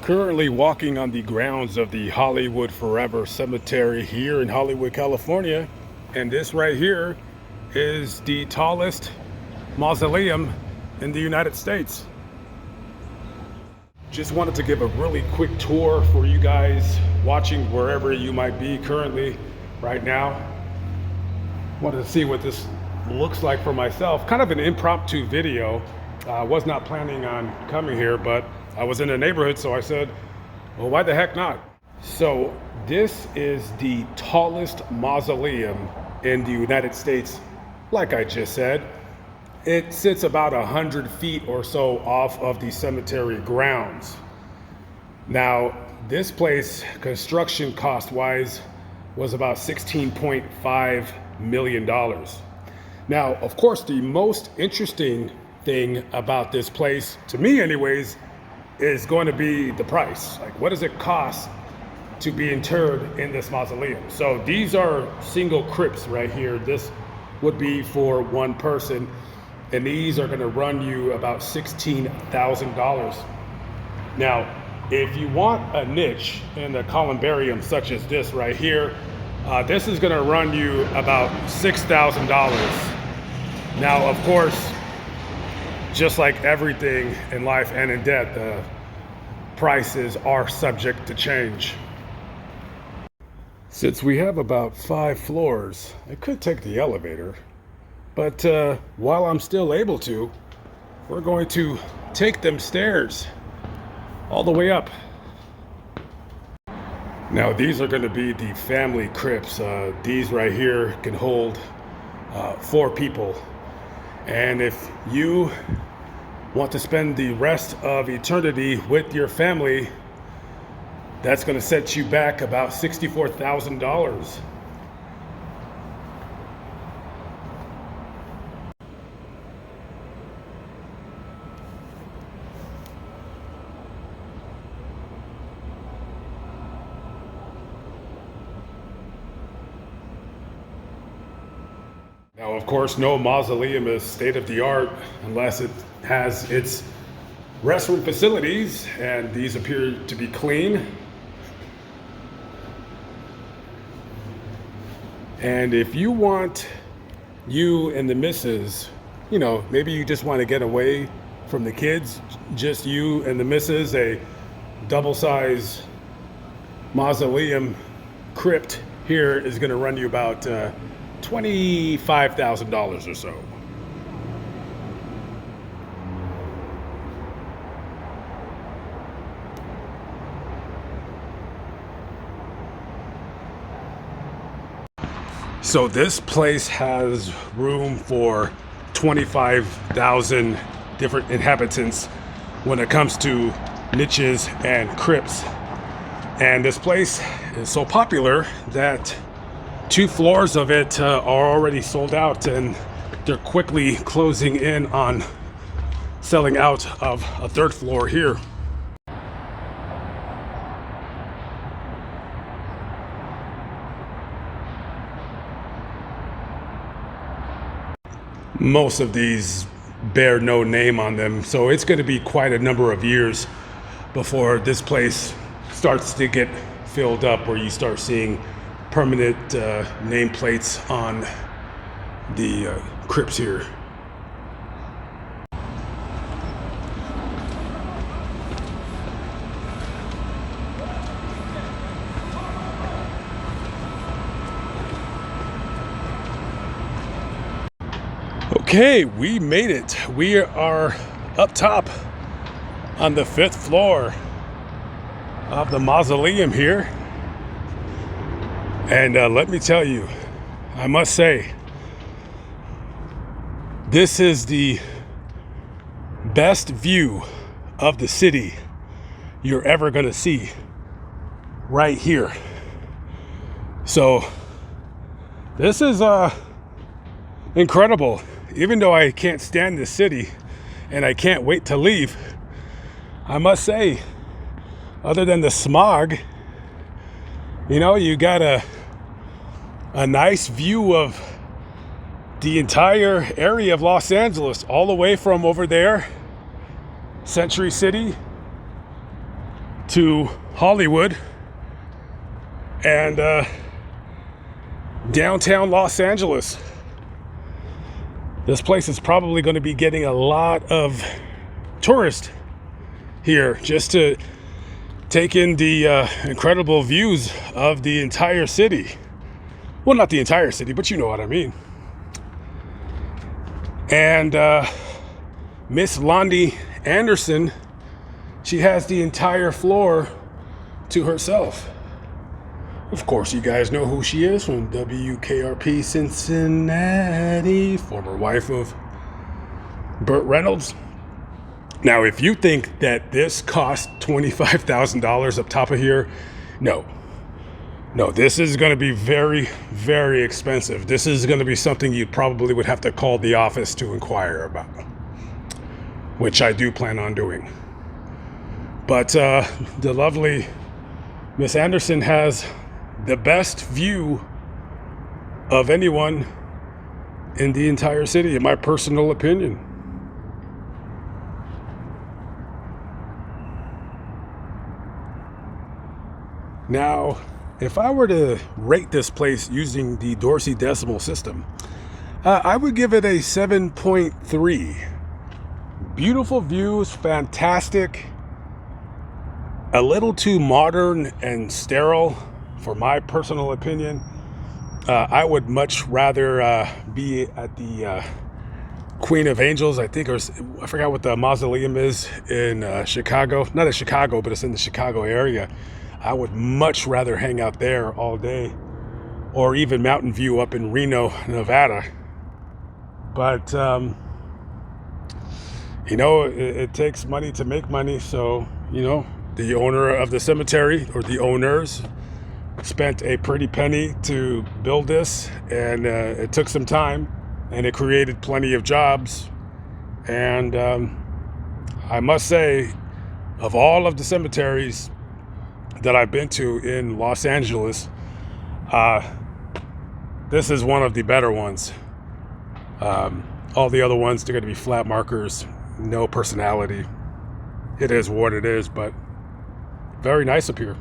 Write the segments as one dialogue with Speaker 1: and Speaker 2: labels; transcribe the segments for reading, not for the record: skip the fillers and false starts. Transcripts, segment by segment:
Speaker 1: Currently walking on the grounds of the Hollywood Forever Cemetery here in Hollywood, California. And this right here is the tallest mausoleum in the United States. Just wanted to give a really quick tour for you guys watching wherever you might be currently right now. Wanted to see what this looks like for myself. Kind of an impromptu video. I was not planning on coming here, but I was in the neighborhood, so I said, well, why the heck not? So this is the tallest mausoleum in the United States. Like I just said, it sits about 100 feet or so off of the cemetery grounds. Now, this place, construction cost-wise, was about $16.5 million. Now, of course, the most interesting thing about this place, to me anyways, is going to be the price. Like, what does it cost to be interred in this mausoleum? So these are single crypts right here. This would be for one person, and these are going to run you about $16,000. Now, if you want a niche in the columbarium such as this right here, this is going to run you about $6,000. Now, of course, just like everything in life and in death, the prices are subject to change. Since we have about 5 floors, I could take the elevator, but while I'm still able to, we're going to take them stairs all the way up. Now, these are going to be the family crypts. These right here can hold 4 people. And if you want to spend the rest of eternity with your family, that's going to set you back about $64,000. Now, of course, no mausoleum is state-of-the-art unless it has its restroom facilities, and these appear to be clean. And if you want you and the missus, you know, maybe you just want to get away from the kids, just you and the missus, a double-size mausoleum crypt here is going to run you about $25,000 or so. So this place has room for 25,000 different inhabitants when it comes to niches and crypts. And this place is so popular that 2 floors of it are already sold out, and they're quickly closing in on selling out of a 3rd floor here. Most of these bear no name on them, so it's going to be quite a number of years before this place starts to get filled up, where you start seeing permanent nameplates on the crypts here. Okay, we made it. We are up top on the 5th floor of the mausoleum here. And let me tell you, I must say, this is the best view of the city you're ever going to see right here. So this is incredible. Even though I can't stand this city and I can't wait to leave, I must say, other than the smog, you know, you got a nice view of the entire area of Los Angeles, all the way from over there, Century City, to Hollywood and downtown Los Angeles. This place is probably going to be getting a lot of tourists here just to take in the incredible views of the entire city. Well, not the entire city, but you know what I mean. And Miss Londi Anderson, she has the entire floor to herself. Of course, you guys know who she is from WKRP Cincinnati, former wife of Burt Reynolds. Now, if you think that this cost $25,000 up top of here, no, this is going to be very, very expensive. This is going to be something you probably would have to call the office to inquire about, which I do plan on doing. But the lovely Miss Anderson has the best view of anyone in the entire city, in my personal opinion. Now, if I were to rate this place using the Dorsey decimal system, I would give it a 7.3. Beautiful views, fantastic. A little too modern and sterile for my personal opinion. I would much rather be at the Queen of Angels, I think, or I forgot what the Mausoleum is in Chicago. Not in Chicago, but it's in the Chicago area. I would much rather hang out there all day, or even Mountain View up in Reno, Nevada. But, it takes money to make money. So, the owner of the cemetery, or the owners, spent a pretty penny to build this, and it took some time, and it created plenty of jobs. And I must say, of all of the cemeteries that I've been to in Los Angeles, this is one of the better ones. All the other ones, they're going to be flat markers, no personality. It is what it is, but very nice up here.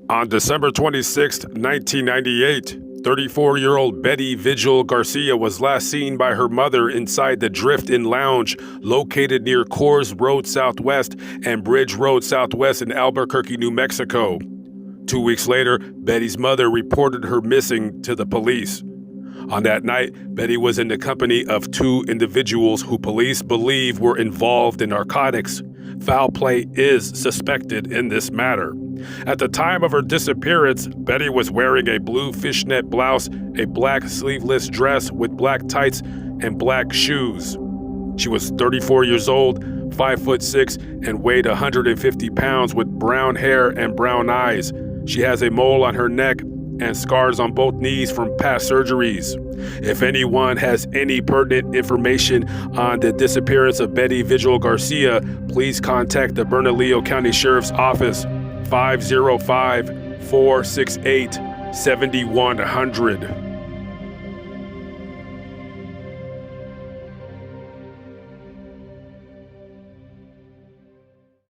Speaker 1: On December 26, 1998, 34-year-old Betty Vigil Garcia was last seen by her mother inside the Drift-In Lounge located near Coors Road Southwest and Bridge Road Southwest in Albuquerque, New Mexico. 2 weeks later, Betty's mother reported her missing to the police. On that night, Betty was in the company of two individuals who police believe were involved in narcotics. Foul play is suspected in this matter. At the time of her disappearance, Betty was wearing a blue fishnet blouse, a black sleeveless dress with black tights, and black shoes. She was 34 years old, 5'6", and weighed 150 pounds with brown hair and brown eyes. She has a mole on her neck and scars on both knees from past surgeries. If anyone has any pertinent information on the disappearance of Betty Vigil Garcia, please contact the Bernalillo County Sheriff's Office, 505-468-7100.